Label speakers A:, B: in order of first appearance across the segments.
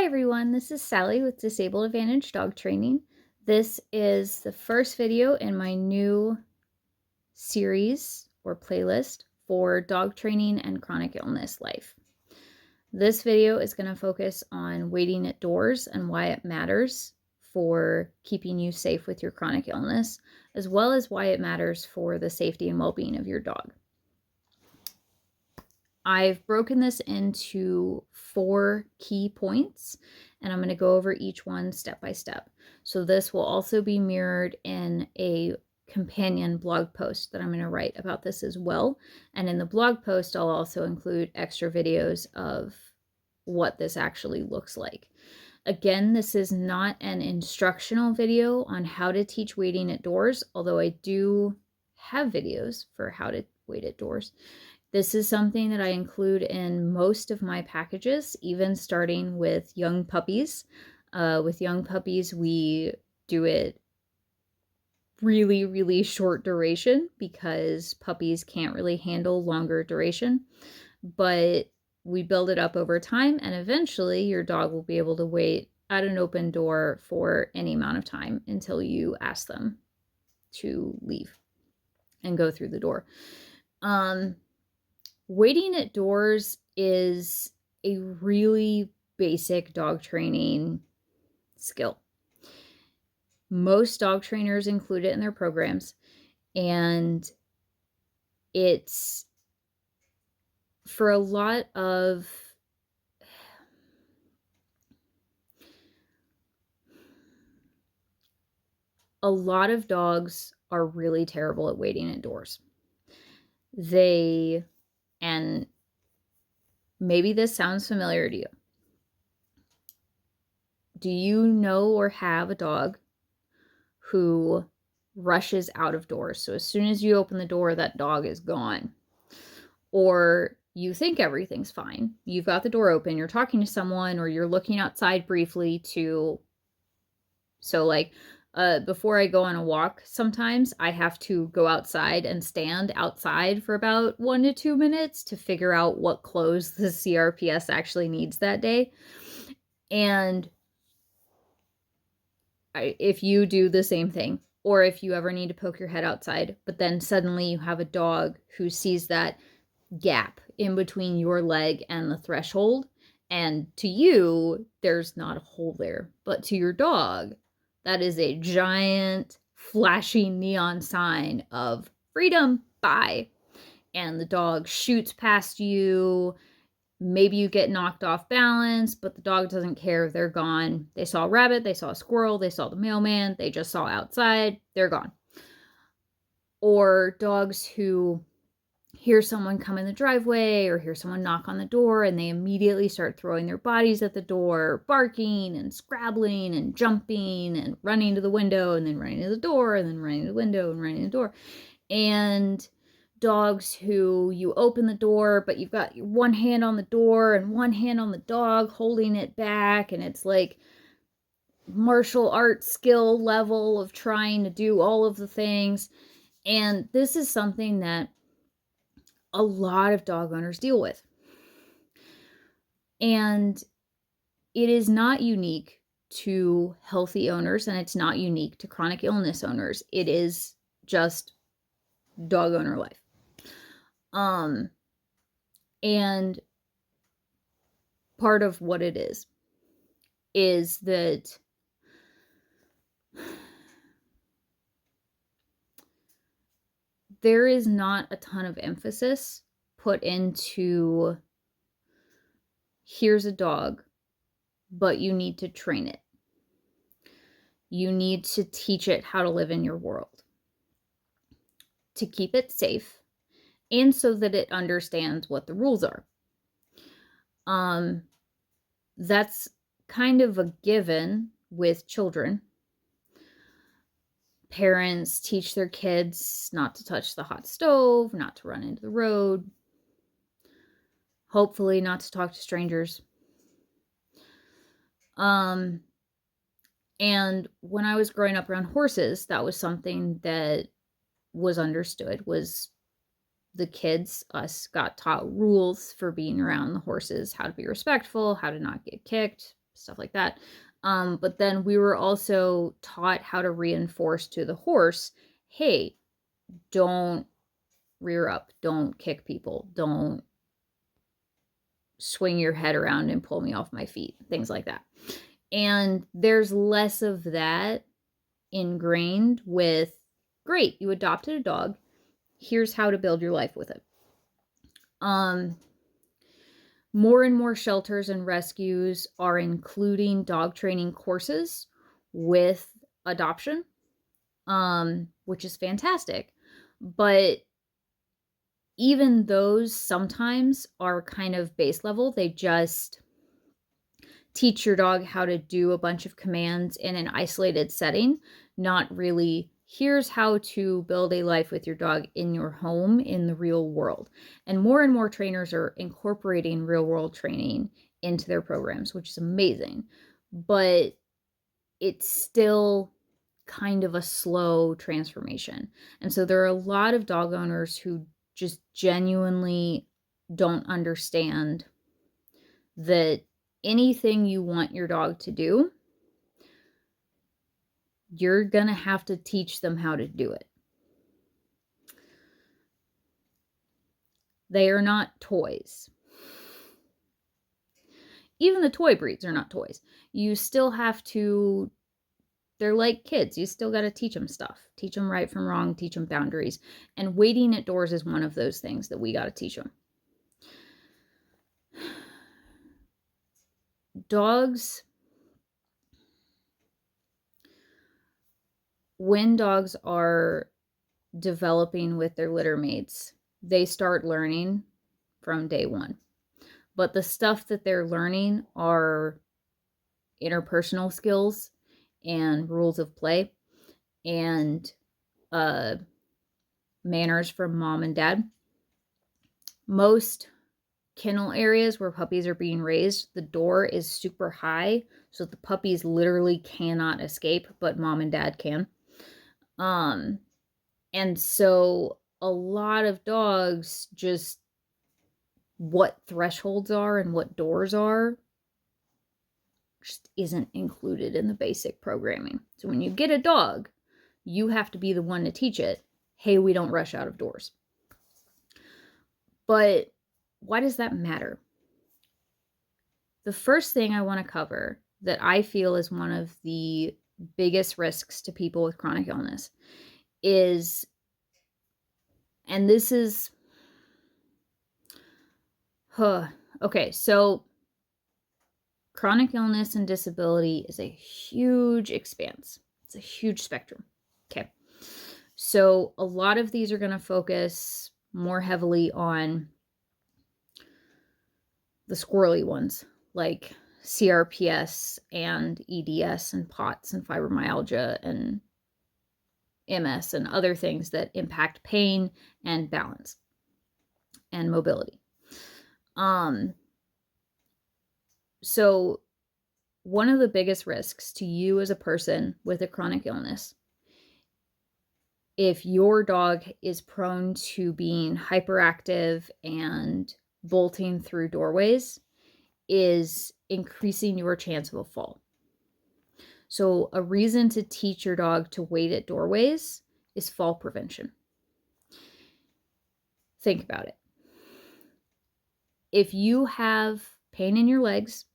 A: Hi everyone, this is Sally with Disabled Advantage Dog Training. This is the first video in my new series or playlist for dog training and chronic illness life. This video is going to focus on waiting at doors and why it matters for keeping you safe with your chronic illness, as well as why it matters for the safety and well-being of your dog. I've broken this into 4 key points, and I'm going to go over each one step by step. So this will also be mirrored in a companion blog post that I'm going to write about this as well. And in the blog post, I'll also include extra videos of what this actually looks like. Again, this is not an instructional video on how to teach waiting at doors, although I do have videos for how to wait at doors. This is something that I include in most of my packages, even starting with young puppies. With young puppies, we do it really, really short duration because puppies can't really handle longer duration. But we build it up over time, and eventually your dog will be able to wait at an open door for any amount of time until you ask them to leave and go through the door. Waiting at doors is a really basic dog training skill. Most dog trainers include it in their programs, and it's for a lot of dogs are really terrible at waiting at doors. And maybe this sounds familiar to you. Do you know or have a dog who rushes out of doors? So as soon as you open the door, that dog is gone. Or you think everything's fine. You've got the door open, you're talking to someone, or you're looking outside briefly before I go on a walk, sometimes I have to go outside and stand outside for about 1 to 2 minutes to figure out what clothes the CRPS actually needs that day. And if you do the same thing, or if you ever need to poke your head outside, but then suddenly you have a dog who sees that gap in between your leg and the threshold, and to you, there's not a hole there, but to your dog, that is a giant flashing neon sign of freedom, bye. And the dog shoots past you. Maybe you get knocked off balance, but the dog doesn't care. They're gone. They saw a rabbit, they saw a squirrel, they saw the mailman, they just saw outside, they're gone. Or dogs who hear someone come in the driveway or hear someone knock on the door, and they immediately start throwing their bodies at the door, barking and scrabbling and jumping and running to the window, and then running to the door, and then running to the window and running to the door. And dogs who you open the door, but you've got one hand on the door and one hand on the dog holding it back, and it's like martial arts skill level of trying to do all of the things. And this is something that a lot of dog owners deal with. And it is not unique to healthy owners, and it's not unique to chronic illness owners. It is just dog owner life. And part of what it is that there is not a ton of emphasis put into, here's a dog, but you need to train it. You need to teach it how to live in your world, to keep it safe, and so that it understands what the rules are. That's kind of a given with children. Parents teach their kids not to touch the hot stove, not to run into the road, hopefully not to talk to strangers. And when I was growing up around horses, that was something that was understood, was the kids, us, got taught rules for being around the horses, how to be respectful, how to not get kicked, stuff like that. But then we were also taught how to reinforce to the horse, hey, don't rear up, don't kick people, don't swing your head around and pull me off my feet, things like that. And there's less of that ingrained with, great, you adopted a dog, here's how to build your life with it. More and more shelters and rescues are including dog training courses with adoption, which is fantastic. But even those sometimes are kind of base level. They just teach your dog how to do a bunch of commands in an isolated setting, not really, here's how to build a life with your dog in your home in the real world. And more trainers are incorporating real world training into their programs, which is amazing. But it's still kind of a slow transformation. And so there are a lot of dog owners who just genuinely don't understand that anything you want your dog to do, you're going to have to teach them how to do it. They are not toys. Even the toy breeds are not toys. You still have to, they're like kids. You still got to teach them stuff. Teach them right from wrong, teach them boundaries. And waiting at doors is one of those things that we got to teach them. Dogs, when dogs are developing with their litter mates, they start learning from day one. But the stuff that they're learning are interpersonal skills and rules of play and manners from mom and dad. Most kennel areas where puppies are being raised, the door is super high so the puppies literally cannot escape, but mom and dad can. And so a lot of dogs, just what thresholds are and what doors are just isn't included in the basic programming. So when you get a dog, you have to be the one to teach it, hey, we don't rush out of doors. But why does that matter? The first thing I want to cover that I feel is one of the biggest risks to people with chronic illness is, and this is, okay, so chronic illness and disability is a huge expanse. It's a huge spectrum. Okay. So a lot of these are going to focus more heavily on the squirrely ones, like CRPS and EDS and POTS and fibromyalgia and MS and other things that impact pain and balance and mobility. So one of the biggest risks to you as a person with a chronic illness, if your dog is prone to being hyperactive and bolting through doorways, is increasing your chance of a fall. So a reason to teach your dog to wait at doorways is fall prevention. Think about it. If you have pain in your legs,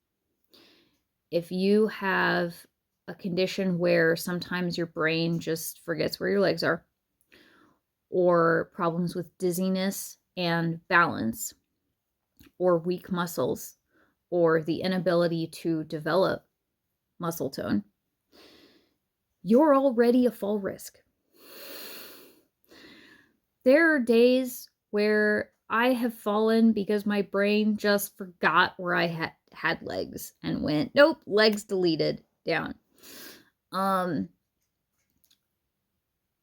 A: if you have a condition where sometimes your brain just forgets where your legs are, or problems with dizziness and balance, or weak muscles, or the inability to develop muscle tone, you're already a fall risk. There are days where I have fallen because my brain just forgot where I had legs and went, nope, legs deleted, down.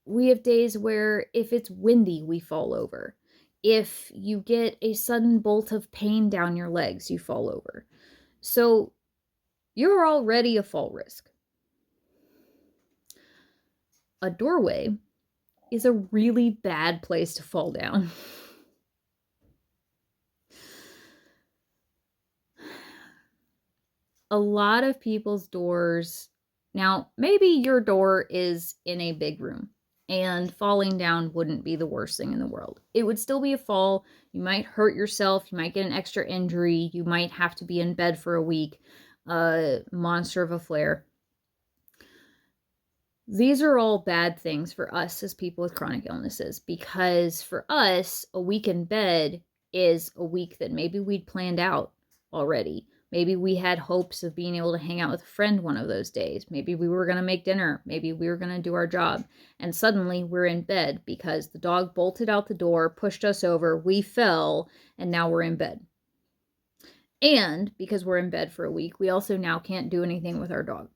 A: We have days where if it's windy, we fall over. If you get a sudden bolt of pain down your legs, you fall over. So you're already a fall risk. A doorway is a really bad place to fall down. a lot of people's doors, now maybe your door is in a big room and falling down wouldn't be the worst thing in the world. It would still be a fall. You might hurt yourself. You might get an extra injury. You might have to be in bed for a week. Monster of a flare. These are all bad things for us as people with chronic illnesses, because for us, a week in bed is a week that maybe we'd planned out already. Maybe we had hopes of being able to hang out with a friend one of those days. Maybe we were going to make dinner. Maybe we were going to do our job. And suddenly we're in bed because the dog bolted out the door, pushed us over, we fell, and now we're in bed. And because we're in bed for a week, we also now can't do anything with our dog.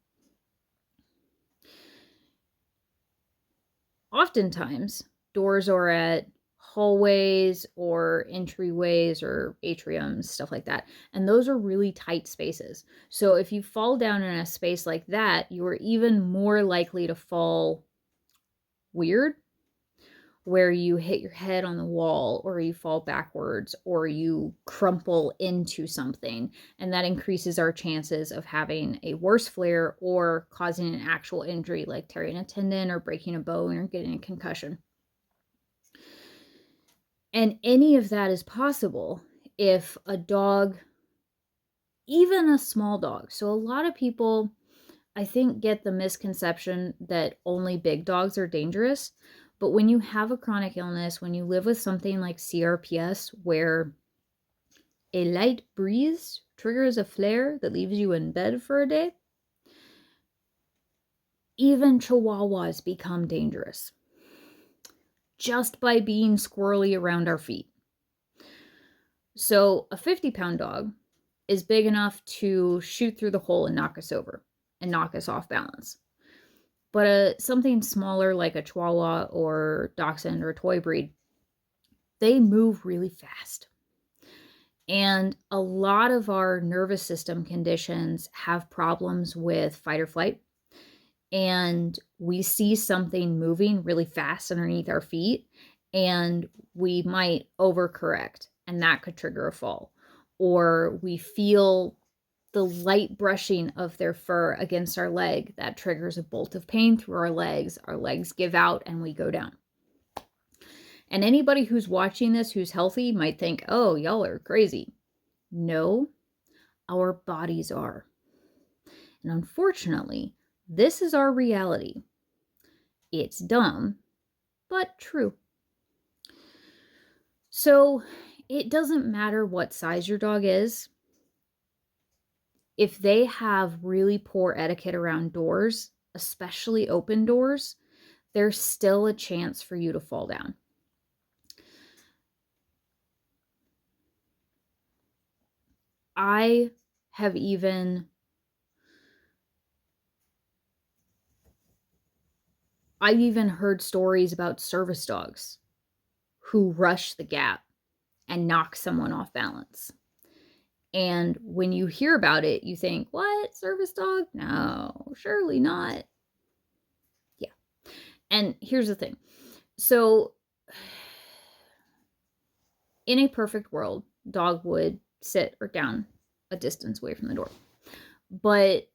A: Oftentimes, doors are at hallways or entryways or atriums, stuff like that. And those are really tight spaces. So if you fall down in a space like that, you are even more likely to fall weird, where you hit your head on the wall, or you fall backwards, or you crumple into something. And that increases our chances of having a worse flare or causing an actual injury like tearing a tendon or breaking a bone or getting a concussion. And any of that is possible if a dog, even a small dog. So a lot of people, I think, get the misconception that only big dogs are dangerous. But when you have a chronic illness, when you live with something like CRPS, where a light breeze triggers a flare that leaves you in bed for a day, even Chihuahuas become dangerous just by being squirrely around our feet. So a 50-pound dog is big enough to shoot through the hole and knock us over and knock us off balance. But something smaller like a Chihuahua or Dachshund or a toy breed, they move really fast. And a lot of our nervous system conditions have problems with fight or flight. And we see something moving really fast underneath our feet, and we might overcorrect, and that could trigger a fall. Or we feel the light brushing of their fur against our leg, that triggers a bolt of pain through our legs give out, and we go down. And anybody who's watching this who's healthy might think, oh, y'all are crazy. No, our bodies are. And unfortunately, this is our reality. It's dumb, but true. So it doesn't matter what size your dog is. If they have really poor etiquette around doors, especially open doors, there's still a chance for you to fall down. I've even heard stories about service dogs who rush the gap and knock someone off balance. And when you hear about it, you think, what? Service dog? No, surely not. Yeah. And here's the thing. So in a perfect world, dog would sit or down a distance away from the door. But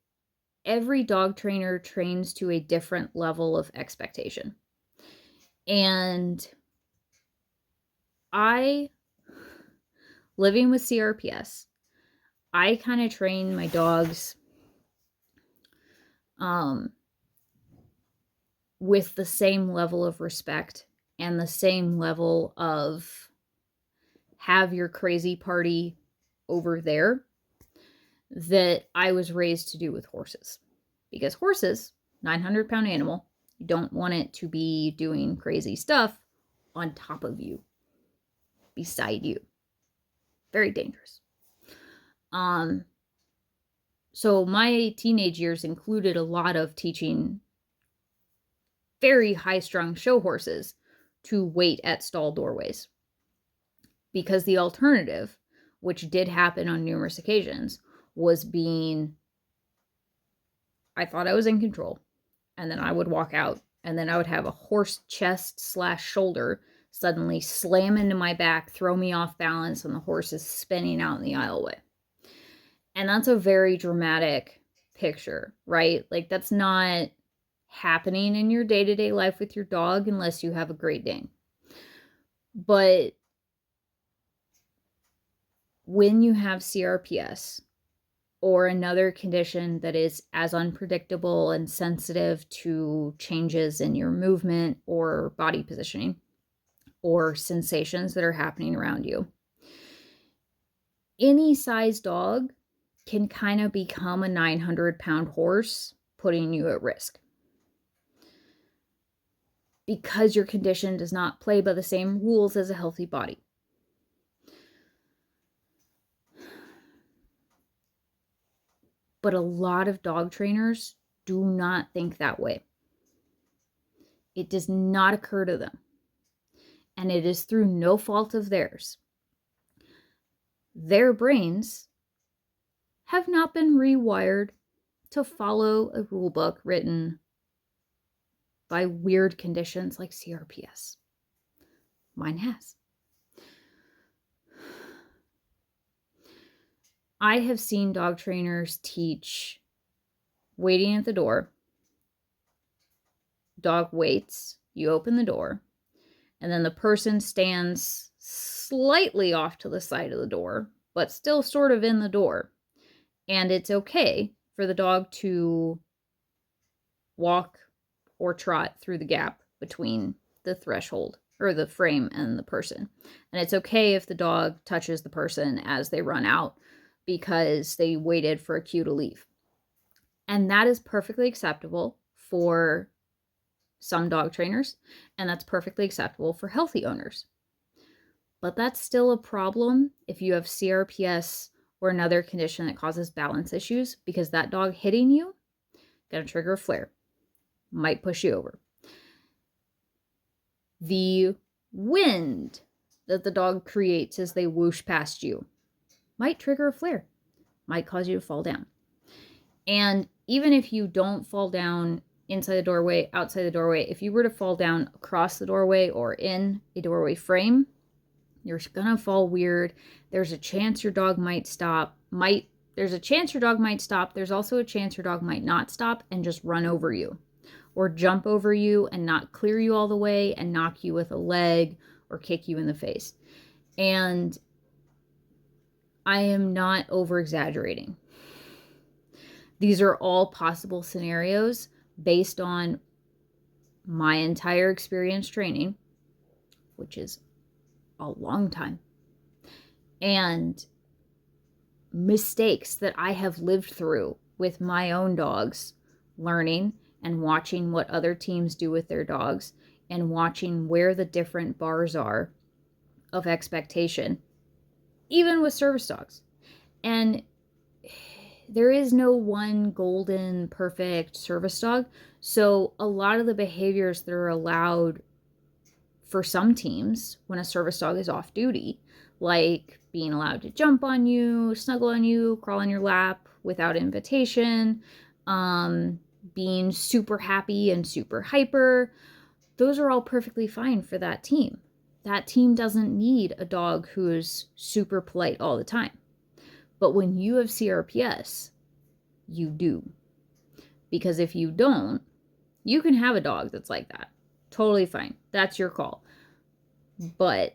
A: every dog trainer trains to a different level of expectation. And living with CRPS, I kind of train my dogs with the same level of respect and the same level of have your crazy party over there that I was raised to do with horses. Because horses, 900-pound animal, you don't want it to be doing crazy stuff on top of you, beside you. Very dangerous. So my teenage years included a lot of teaching very high-strung show horses to wait at stall doorways. Because the alternative, which did happen on numerous occasions, was I thought I was in control, and then I would walk out, and then I would have a horse chest/shoulder suddenly slam into my back, throw me off balance, and the horse is spinning out in the aisleway. And that's a very dramatic picture, right? Like, that's not happening in your day-to-day life with your dog unless you have a Great Dane. But when you have CRPS or another condition that is as unpredictable and sensitive to changes in your movement or body positioning or sensations that are happening around you, any size dog can kind of become a 900-pound horse, putting you at risk. Because your condition does not play by the same rules as a healthy body. But a lot of dog trainers do not think that way. It does not occur to them. And it is through no fault of theirs. Their brains have not been rewired to follow a rule book written by weird conditions like CRPS. Mine has. I have seen dog trainers teach waiting at the door. Dog waits, you open the door, and then the person stands slightly off to the side of the door, but still sort of in the door. And it's okay for the dog to walk or trot through the gap between the threshold or the frame and the person. And it's okay if the dog touches the person as they run out because they waited for a cue to leave. And that is perfectly acceptable for some dog trainers, and that's perfectly acceptable for healthy owners. But that's still a problem if you have CRPS or another condition that causes balance issues, because that dog hitting you gonna trigger a flare, might push you over. The wind that the dog creates as they whoosh past you might trigger a flare, might cause you to fall down. And even if you don't fall down inside the doorway, outside the doorway, if you were to fall down across the doorway or in a doorway frame, you're gonna fall weird. There's a chance your dog might stop. There's a chance your dog might stop. There's also a chance your dog might not stop and just run over you, or jump over you and not clear you all the way and knock you with a leg or kick you in the face. And I am not over exaggerating. These are all possible scenarios based on my entire experience training, which is a long time, and mistakes that I have lived through with my own dogs, learning and watching what other teams do with their dogs and watching where the different bars are of expectation, even with service dogs. And there is no one golden, perfect service dog. So a lot of the behaviors that are allowed for some teams when a service dog is off duty, like being allowed to jump on you, snuggle on you, crawl on your lap without invitation, being super happy and super hyper, those are all perfectly fine for that team. That team doesn't need a dog who's super polite all the time. But when you have CRPS, you do. Because if you don't, you can have a dog that's like that. Totally fine. That's your call. But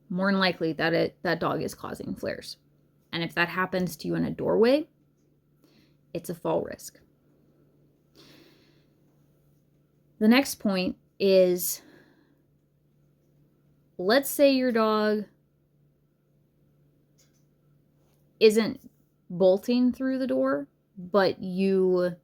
A: more than likely that dog is causing flares. And if that happens to you in a doorway, it's a fall risk. The next point is, let's say your dog isn't bolting through the door, but you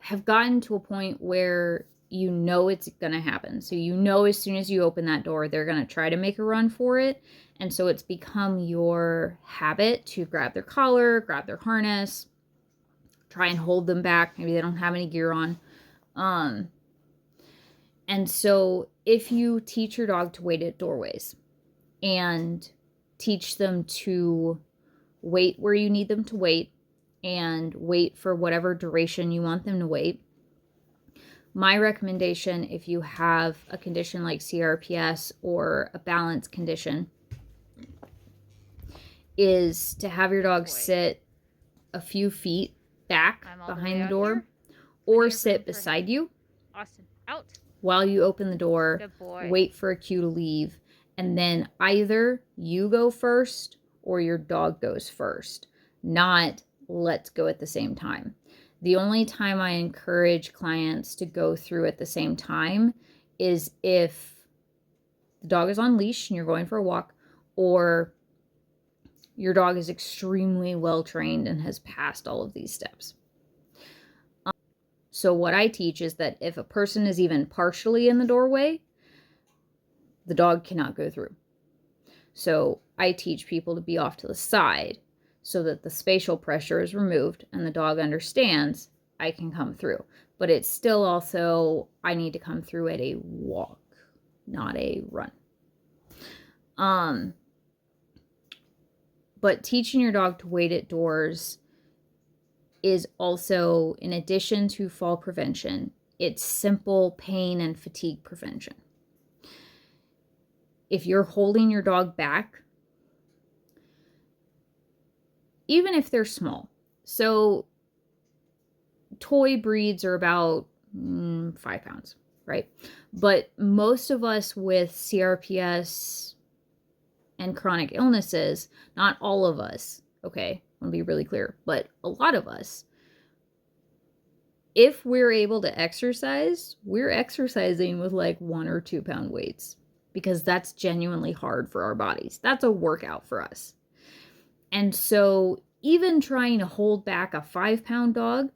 A: have gotten to a point where you know it's going to happen. So you know as soon as you open that door, they're going to try to make a run for it. And so it's become your habit to grab their collar, grab their harness, try and hold them back. Maybe they don't have any gear on. And so if you teach your dog to wait at doorways and teach them to wait where you need them to wait and wait for whatever duration you want them to wait, my recommendation, if you have a condition like CRPS or a balance condition, is to have your dog sit a few feet back behind the door, or sit beside you.
B: Austin, out.
A: While you open the door, wait for a cue to leave, and then either you go first or your dog goes first, not let's go at the same time. The only time I encourage clients to go through at the same time is if the dog is on leash and you're going for a walk, or your dog is extremely well trained and has passed all of these steps. So what I teach is that if a person is even partially in the doorway, the dog cannot go through. So I teach people to be off to the side so that the spatial pressure is removed and the dog understands I can come through. But it's still also, I need to come through at a walk, not a run. But teaching your dog to wait at doors is also, in addition to fall prevention, it's simple pain and fatigue prevention. If you're holding your dog back, even if they're small, so toy breeds are about 5 pounds, right? But most of us with CRPS and chronic illnesses, not all of us, okay, I want to be really clear, but a lot of us, if we're able to exercise, we're exercising with like 1 or 2 pound weights, because that's genuinely hard for our bodies. That's a workout for us. And so even trying to hold back a 5 pound dog,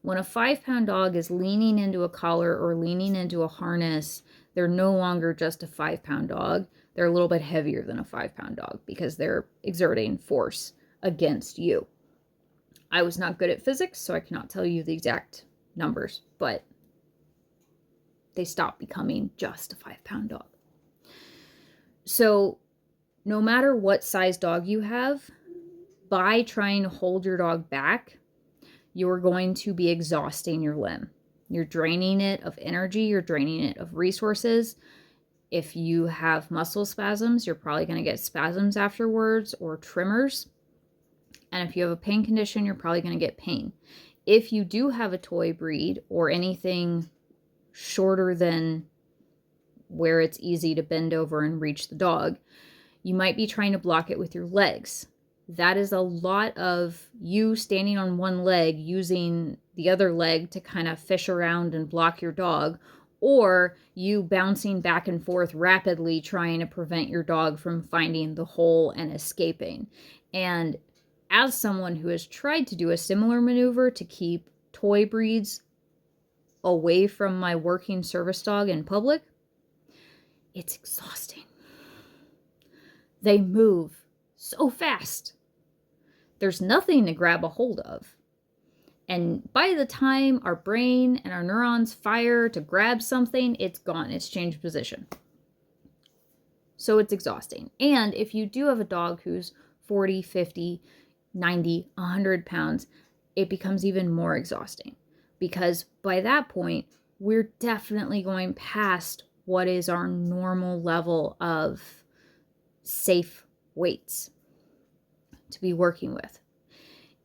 A: when a 5 pound dog is leaning into a collar or leaning into a harness, they're no longer just a 5 pound dog. They're a little bit heavier than a 5 pound dog because they're exerting force against you. I was not good at physics, so I cannot tell you the exact numbers, but they stop becoming just a 5 pound dog. So no matter what size dog you have, by trying to hold your dog back, you're going to be exhausting your limb. You're draining it of energy, you're draining it of resources. If you have muscle spasms, you're probably going to get spasms afterwards or tremors. And if you have a pain condition, you're probably going to get pain. If you do have a toy breed or anything shorter than where it's easy to bend over and reach the dog, you might be trying to block it with your legs. That is a lot of you standing on one leg, using the other leg to kind of fish around and block your dog, or you bouncing back and forth rapidly trying to prevent your dog from finding the hole and escaping. And as someone who has tried to do a similar maneuver to keep toy breeds away from my working service dog in public, it's exhausting. They move so fast. There's nothing to grab a hold of. And by the time our brain and our neurons fire to grab something, it's gone. It's changed position. So it's exhausting. And if you do have a dog who's 40, 50, 90, 100 pounds, it becomes even more exhausting. Because by that point, we're definitely going past what is our normal level of safe weights to be working with.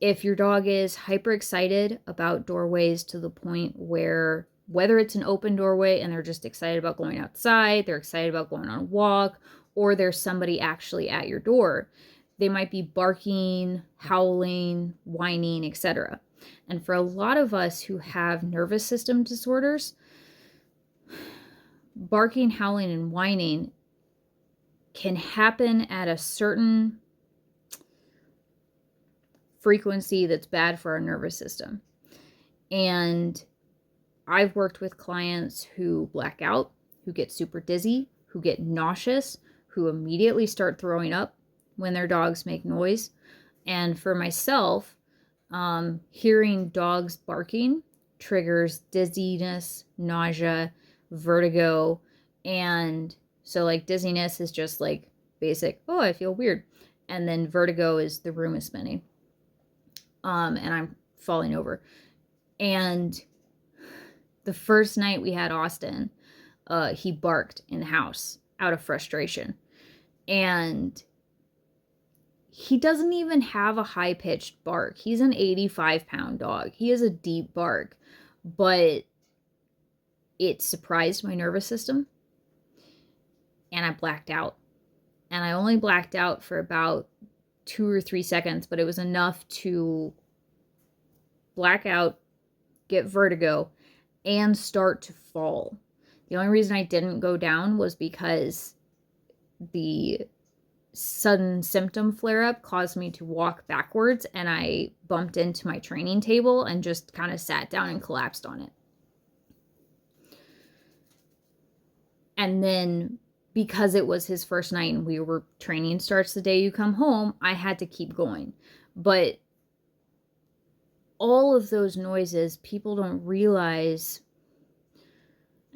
A: If your dog is hyper excited about doorways to the point where, whether it's an open doorway and they're just excited about going outside, they're excited about going on a walk, or there's somebody actually at your door, they might be barking, howling, whining, etc. And for a lot of us who have nervous system disorders, barking, howling, and whining can happen at a certain frequency that's bad for our nervous system. And I've worked with clients who black out, who get super dizzy, who get nauseous, who immediately start throwing up when their dogs make noise. And for myself, hearing dogs barking triggers dizziness, nausea, vertigo. And so like dizziness is just like basic, oh, I feel weird. And then vertigo is the room is spinning. And I'm falling over. And the first night we had Austin, he barked in the house out of frustration. And he doesn't even have a high-pitched bark. He's an 85-pound dog. He has a deep bark, but it surprised my nervous system, and I blacked out. And I only blacked out for about 2 or 3 seconds, but it was enough to black out, get vertigo, and start to fall. The only reason I didn't go down was because the sudden symptom flare-up caused me to walk backwards, and I bumped into my training table and just kind of sat down and collapsed on it. And then because it was his first night and we were training starts the day you come home, I had to keep going. But all of those noises, people don't realize,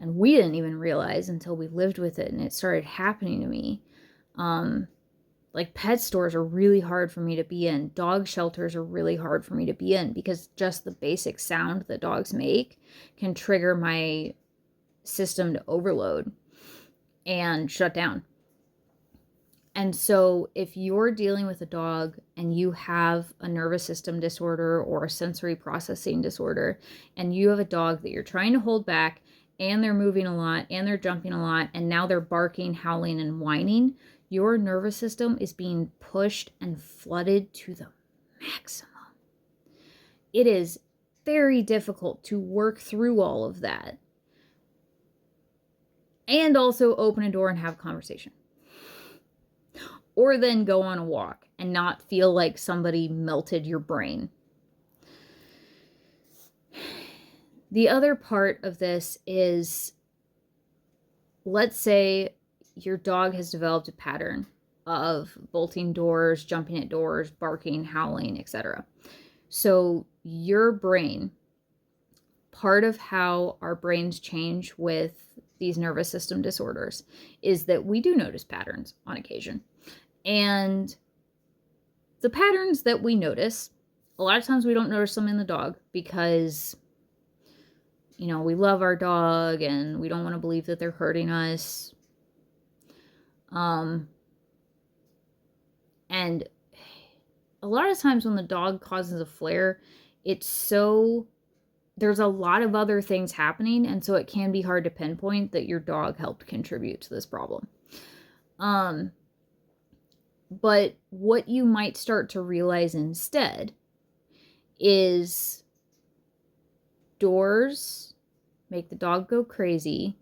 A: and we didn't even realize until we lived with it and it started happening to me. Like pet stores are really hard for me to be in. Dog shelters are really hard for me to be in because just the basic sound that dogs make can trigger my system to overload and shut down. And so if you're dealing with a dog and you have a nervous system disorder or a sensory processing disorder, and you have a dog that you're trying to hold back and they're moving a lot and they're jumping a lot and now they're barking, howling, and whining, your nervous system is being pushed and flooded to the maximum. It is very difficult to work through all of that and also open a door and have a conversation. Or then go on a walk and not feel like somebody melted your brain. The other part of this is, let's say your dog has developed a pattern of bolting doors, jumping at doors, barking, howling, etc. So your brain, part of how our brains change with these nervous system disorders is that we do notice patterns on occasion. And the patterns that we notice, a lot of times we don't notice them in the dog because, you know, we love our dog and we don't want to believe that they're hurting us. And a lot of times when the dog causes a flare, there's a lot of other things happening, and so it can be hard to pinpoint that your dog helped contribute to this problem. But what you might start to realize instead is doors make the dog go crazy,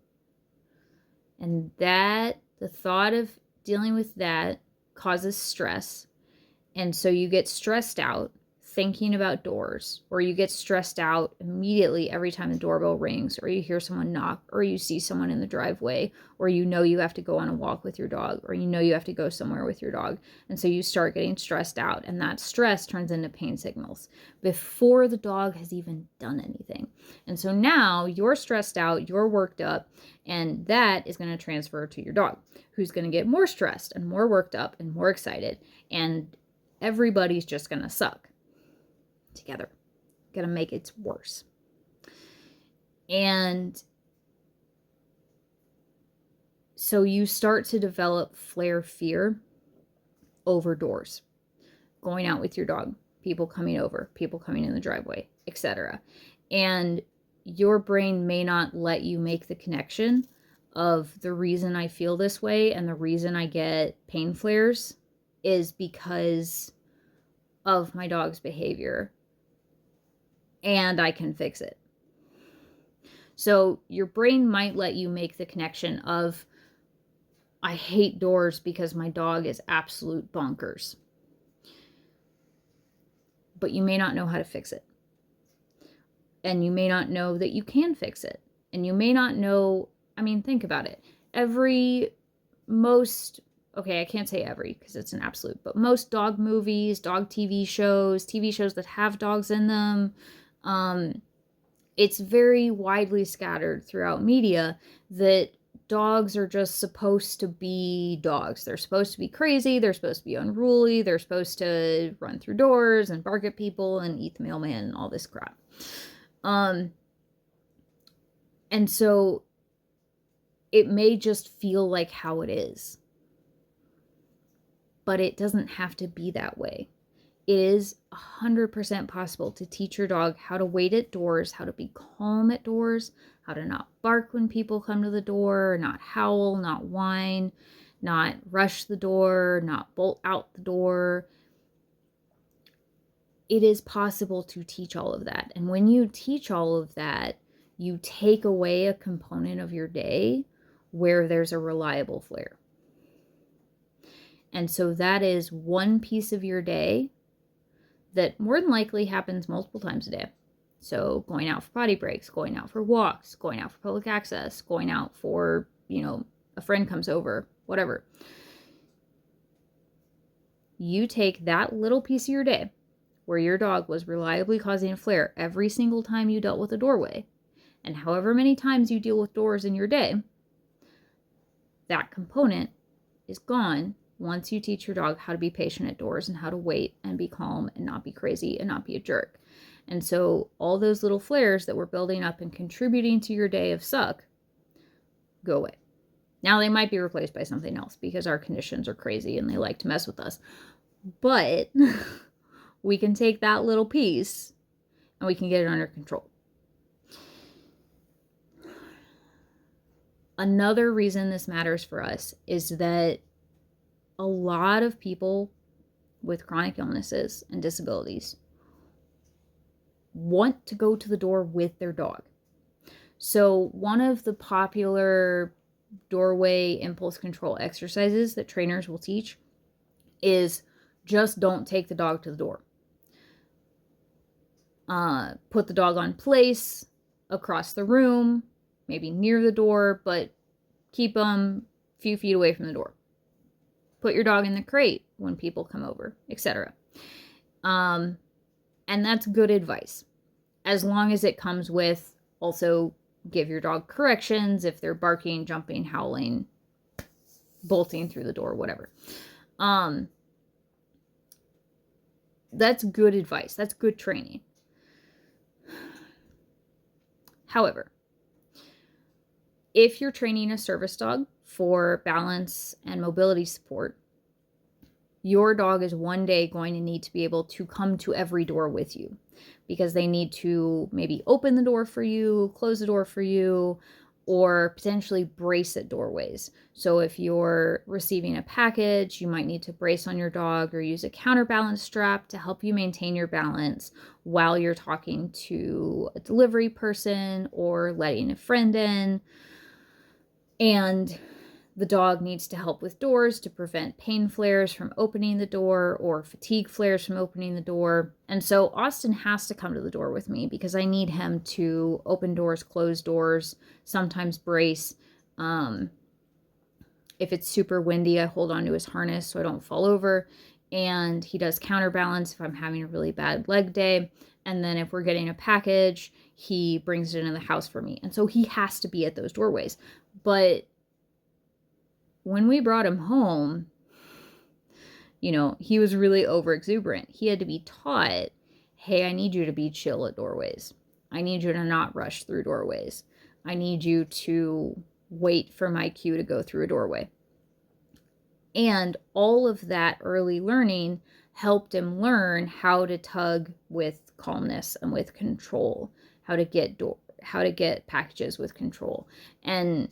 A: and that the thought of dealing with that causes stress, and so you get stressed out thinking about doors, or you get stressed out immediately every time the doorbell rings, or you hear someone knock, or you see someone in the driveway, or you know you have to go on a walk with your dog, or you know you have to go somewhere with your dog. And so you start getting stressed out, and that stress turns into pain signals before the dog has even done anything. And so now you're stressed out, you're worked up, and that is going to transfer to your dog, who's going to get more stressed and more worked up and more excited, and everybody's just going to suck together. Gonna make it worse. And so you start to develop flare fear over doors, going out with your dog, people coming over, people coming in the driveway, etc. And your brain may not let you make the connection of the reason I feel this way and the reason I get pain flares is because of my dog's behavior, and I can fix it. So your brain might let you make the connection of, I hate doors because my dog is absolute bonkers. But you may not know how to fix it. And you may not know that you can fix it. And you may not know, I mean, think about it. Okay, I can't say every because it's an absolute, but most dog movies, dog TV shows that have dogs in them, it's very widely scattered throughout media that dogs are just supposed to be dogs. They're supposed to be crazy. They're supposed to be unruly. They're supposed to run through doors and bark at people and eat the mailman and all this crap. And so it may just feel like how it is. but it doesn't have to be that way. It is 100% possible to teach your dog how to wait at doors, how to be calm at doors, how to not bark when people come to the door, not howl, not whine, not rush the door, not bolt out the door. It is possible to teach all of that. And when you teach all of that, you take away a component of your day where there's a reliable flare. And so that is one piece of your day that more than likely happens multiple times a day. So going out for potty breaks, going out for walks, going out for public access, going out for, a friend comes over, whatever. You take that little piece of your day where your dog was reliably causing a flare every single time you dealt with a doorway, and however many times you deal with doors in your day, that component is gone once you teach your dog how to be patient at doors and how to wait and be calm and not be crazy and not be a jerk. And so all those little flares that were building up and contributing to your day of suck go away. Now they might be replaced by something else because our conditions are crazy and they like to mess with us. But we can take that little piece and we can get it under control. Another reason this matters for us is that a lot of people with chronic illnesses and disabilities want to go to the door with their dog. So one of the popular doorway impulse control exercises that trainers will teach is just don't take the dog to the door. Put the dog on place, across the room, maybe near the door, but keep them a few feet away from the door. Put your dog in the crate when people come over, etc. And that's good advice, as long as it comes with also give your dog corrections if they're barking, jumping, howling, bolting through the door, whatever. That's good advice. That's good training. However, if you're training a service dog for balance and mobility support, your dog is one day going to need to be able to come to every door with you because they need to maybe open the door for you, close the door for you, or potentially brace at doorways. So if you're receiving a package, you might need to brace on your dog or use a counterbalance strap to help you maintain your balance while you're talking to a delivery person or letting a friend in. And the dog needs to help with doors to prevent pain flares from opening the door or fatigue flares from opening the door. And so Austin has to come to the door with me because I need him to open doors, close doors, sometimes brace. If it's super windy, I hold on to his harness so I don't fall over. And he does counterbalance if I'm having a really bad leg day. And then if we're getting a package, he brings it into the house for me. And so he has to be at those doorways. But when we brought him home, he was really over exuberant. He had to be taught, hey, I need you to be chill at doorways. I need you to not rush through doorways. I need you to wait for my cue to go through a doorway. And all of that early learning helped him learn how to tug with calmness and with control, how to get packages with control. And,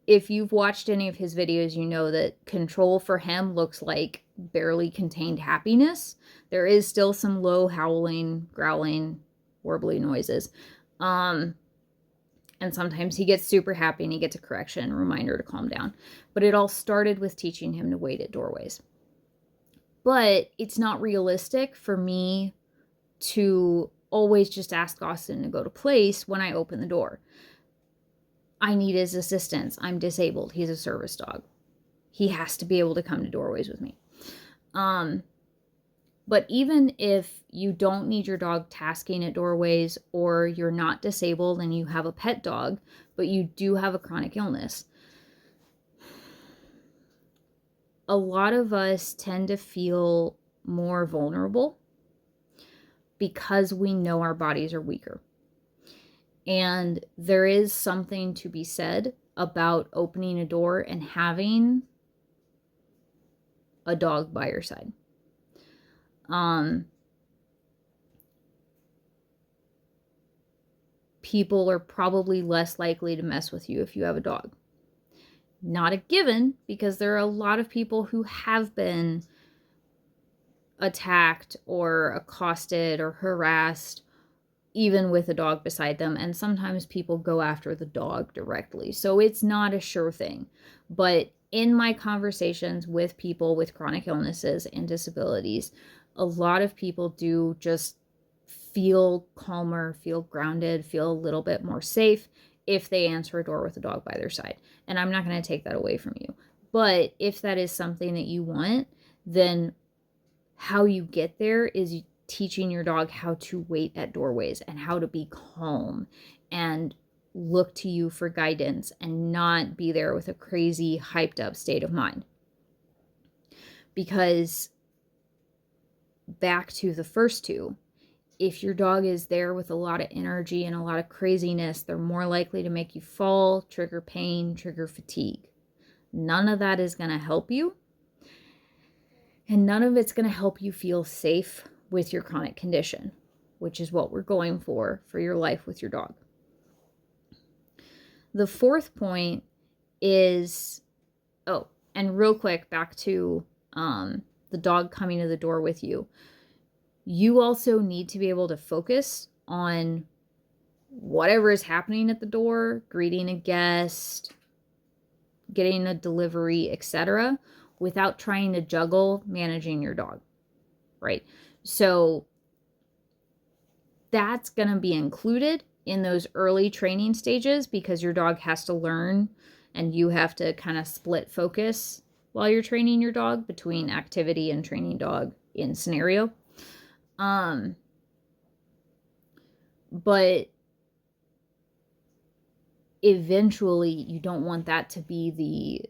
A: if you've watched any of his videos, you know that control for him looks like barely contained happiness. There is still some low howling, growling, warbly noises. And sometimes he gets super happy and he gets a correction, a reminder to calm down. But it all started with teaching him to wait at doorways. But it's not realistic for me to always just ask Austin to go to place when I open the door. I need his assistance. I'm disabled. He's a service dog. He has to be able to come to doorways with me. But even if you don't need your dog tasking at doorways, or you're not disabled and you have a pet dog, but you do have a chronic illness, a lot of us tend to feel more vulnerable because we know our bodies are weaker. And there is something to be said about opening a door and having a dog by your side. People are probably less likely to mess with you if you have a dog. Not a given, because there are a lot of people who have been attacked or accosted or harassed, even with a dog beside them. And sometimes people go after the dog directly. So it's not a sure thing. But in my conversations with people with chronic illnesses and disabilities, a lot of people do just feel calmer, feel grounded, feel a little bit more safe if they answer a door with a dog by their side. And I'm not going to take that away from you. But if that is something that you want, then how you get there is teaching your dog how to wait at doorways and how to be calm and look to you for guidance and not be there with a crazy hyped up state of mind. Because back to the first two, if your dog is there with a lot of energy and a lot of craziness, they're more likely to make you fall, trigger pain, trigger fatigue. None of that is going to help you. And none of it's going to help you feel safe with your chronic condition, which is what we're going for your life with your dog. The fourth point is, and real quick, back to the dog coming to the door with you. You also need to be able to focus on whatever is happening at the door, greeting a guest, getting a delivery, etc., without trying to juggle managing your dog, right? So that's going to be included in those early training stages, because your dog has to learn and you have to kind of split focus while you're training your dog between activity and training dog in scenario. But eventually you don't want that to be the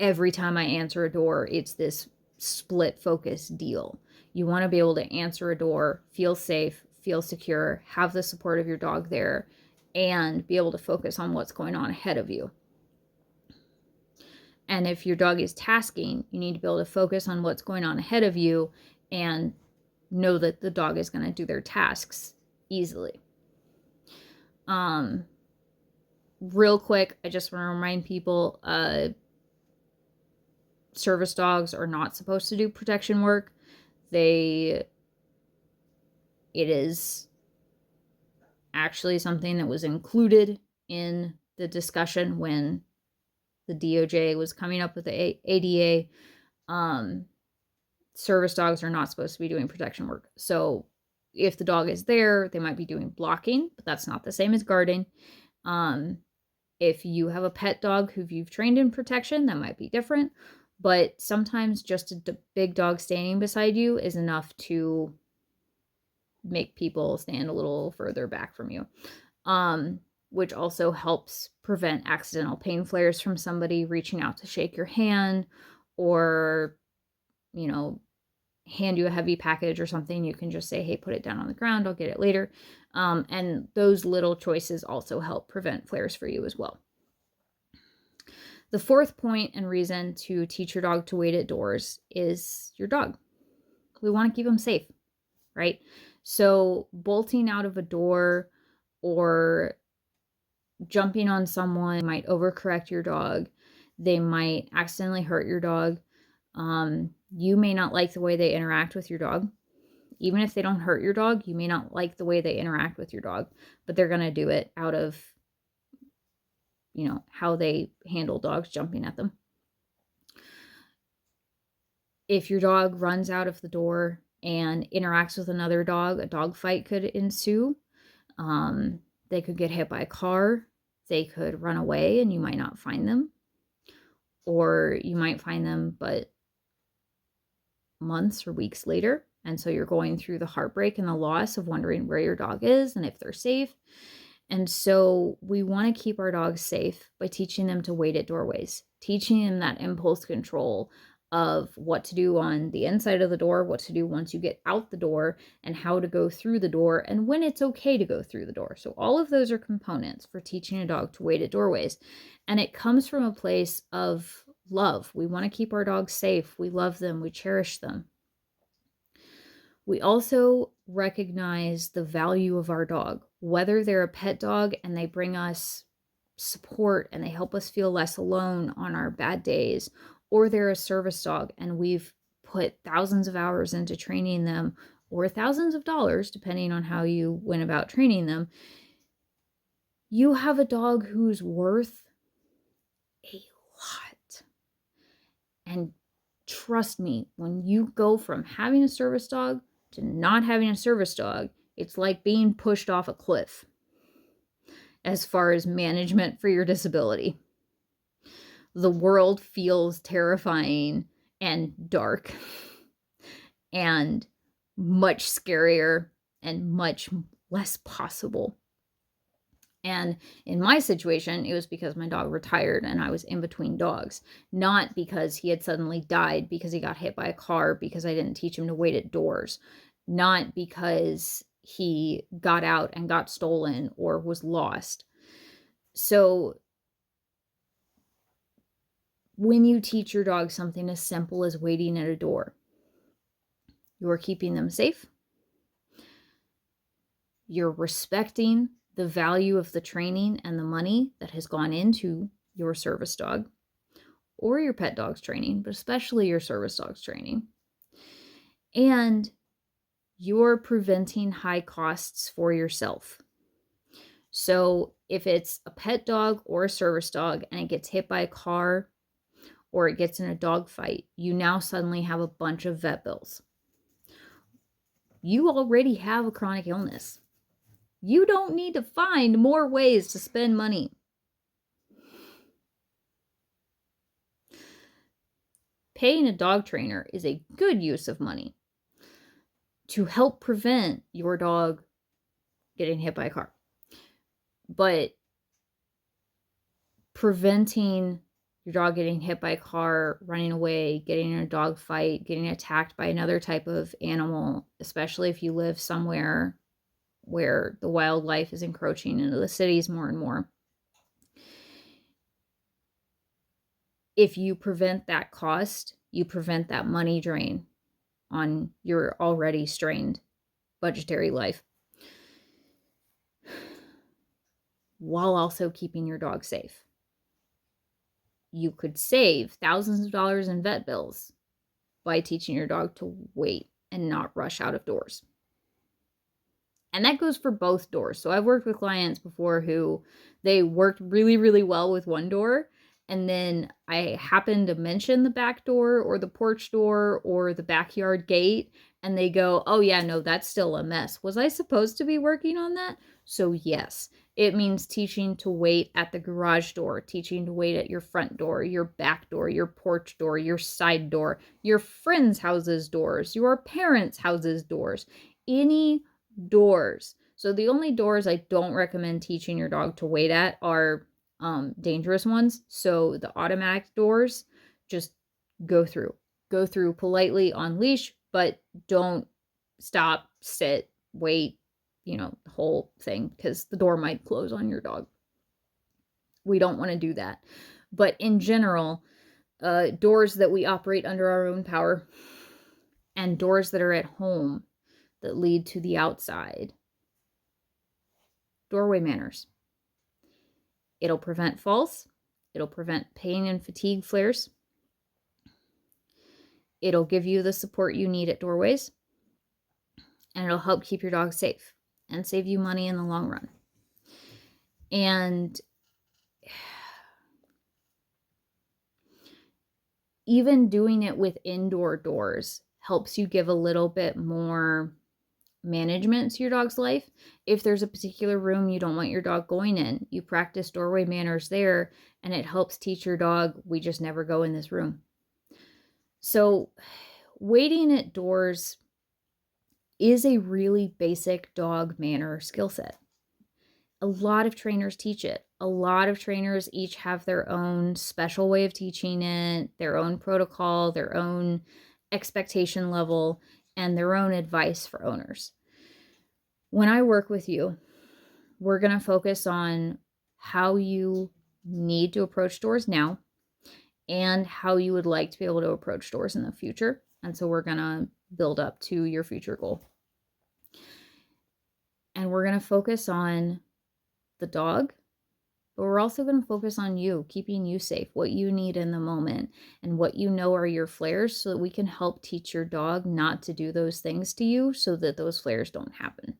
A: every time I answer a door, it's this split focus deal. You want to be able to answer a door, feel safe, feel secure, have the support of your dog there, and be able to focus on what's going on ahead of you. And if your dog is tasking, you need to be able to focus on what's going on ahead of you and know that the dog is going to do their tasks easily. Real quick, I just want to remind people, service dogs are not supposed to do protection work. It is actually something that was included in the discussion when the DOJ was coming up with the ADA. Service dogs are not supposed to be doing protection work. So if the dog is there, they might be doing blocking, but that's not the same as guarding. If you have a pet dog who you've trained in protection, that might be different. But sometimes just a big dog standing beside you is enough to make people stand a little further back from you, which also helps prevent accidental pain flares from somebody reaching out to shake your hand or, hand you a heavy package or something. You can just say, hey, put it down on the ground. I'll get it later. And those little choices also help prevent flares for you as well. The fourth point and reason to teach your dog to wait at doors is your dog. We want to keep them safe, right? So bolting out of a door or jumping on someone might overcorrect your dog. They might accidentally hurt your dog. You may not like the way they interact with your dog. Even if they don't hurt your dog, you may not like the way they interact with your dog, but they're going to do it out of how they handle dogs jumping at them. If your dog runs out of the door and interacts with another dog, a dog fight could ensue. They could get hit by a car. They could run away and you might not find them. Or you might find them, but months or weeks later. And so you're going through the heartbreak and the loss of wondering where your dog is and if they're safe. And so we want to keep our dogs safe by teaching them to wait at doorways, teaching them that impulse control of what to do on the inside of the door, what to do once you get out the door, and how to go through the door, and when it's okay to go through the door. So all of those are components for teaching a dog to wait at doorways. And it comes from a place of love. We want to keep our dogs safe. We love them. We cherish them. We also recognize the value of our dog, whether they're a pet dog and they bring us support and they help us feel less alone on our bad days, or they're a service dog and we've put thousands of hours into training them, or thousands of dollars, depending on how you went about training them. You have a dog who's worth a lot. And trust me, when you go from having a service dog to not having a service dog, it's like being pushed off a cliff as far as management for your disability. The world feels terrifying and dark and much scarier and much less possible. And in my situation, it was because my dog retired and I was in between dogs, not because he had suddenly died because he got hit by a car because I didn't teach him to wait at doors, not because he got out and got stolen or was lost. So when you teach your dog something as simple as waiting at a door, you're keeping them safe. You're respecting the value of the training and the money that has gone into your service dog or your pet dog's training, but especially your service dog's training. And you're preventing high costs for yourself. So if it's a pet dog or a service dog and it gets hit by a car or it gets in a dog fight, you now suddenly have a bunch of vet bills. You already have a chronic illness. You don't need to find more ways to spend money. Paying a dog trainer is a good use of money to help prevent your dog getting hit by a car. But preventing your dog getting hit by a car, running away, getting in a dog fight, getting attacked by another type of animal, especially if you live somewhere where the wildlife is encroaching into the cities more and more. If you prevent that cost, you prevent that money drain on your already strained budgetary life, while also keeping your dog safe. You could save thousands of dollars in vet bills by teaching your dog to wait and not rush out of doors. And that goes for both doors. So I've worked with clients before who they worked really, really well with one door. And then I happened to mention the back door or the porch door or the backyard gate. And they go, oh yeah, no, that's still a mess. Was I supposed to be working on that? So yes, it means teaching to wait at the garage door, teaching to wait at your front door, your back door, your porch door, your side door, your friends' houses' doors, your parents' houses' doors, any doors. So the only doors I don't recommend teaching your dog to wait at are dangerous ones. So the automatic doors, just go through politely on leash, but don't stop, sit, wait, the whole thing, because the door might close on your dog. We don't want to do that. But in general, doors that we operate under our own power and doors that are at home that lead to the outside. Doorway manners. It'll prevent falls. It'll prevent pain and fatigue flares. It'll give you the support you need at doorways. And it'll help keep your dog safe and save you money in the long run. And even doing it with indoor doors helps you give a little bit more management to your dog's life. If there's a particular room you don't want your dog going in, you practice doorway manners there, and it helps teach your dog, we just never go in this room. So waiting at doors is a really basic dog manner skill set. A lot of trainers teach it. A lot of trainers each have their own special way of teaching it, their own protocol, their own expectation level, and their own advice for owners. When I work with you, we're going to focus on how you need to approach doors now and how you would like to be able to approach doors in the future. And so we're going to build up to your future goal. And we're going to focus on the dog, but we're also going to focus on you, keeping you safe, what you need in the moment, and what you know are your flares, so that we can help teach your dog not to do those things to you so that those flares don't happen.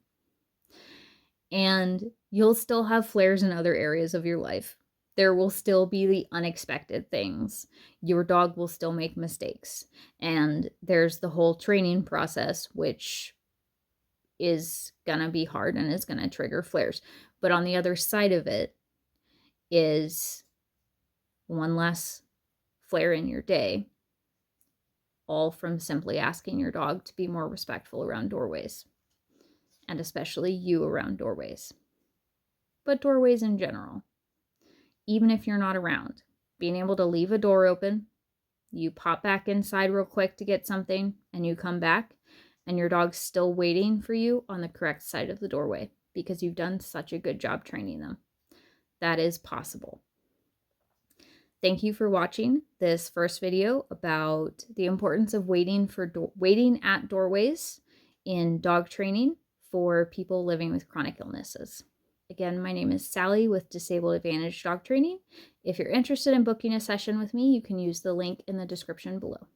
A: And you'll still have flares in other areas of your life. There will still be the unexpected things. Your dog will still make mistakes. And there's the whole training process, which is gonna be hard and is gonna trigger flares. But on the other side of it is one less flare in your day, all from simply asking your dog to be more respectful around doorways, and especially you around doorways, but doorways in general. Even if you're not around, being able to leave a door open, you pop back inside real quick to get something, and you come back, and your dog's still waiting for you on the correct side of the doorway because you've done such a good job training them. That is possible. Thank you for watching this first video about the importance of waiting at doorways in dog training for people living with chronic illnesses. Again, my name is Sally with Disabled Advantage Dog Training. If you're interested in booking a session with me, you can use the link in the description below.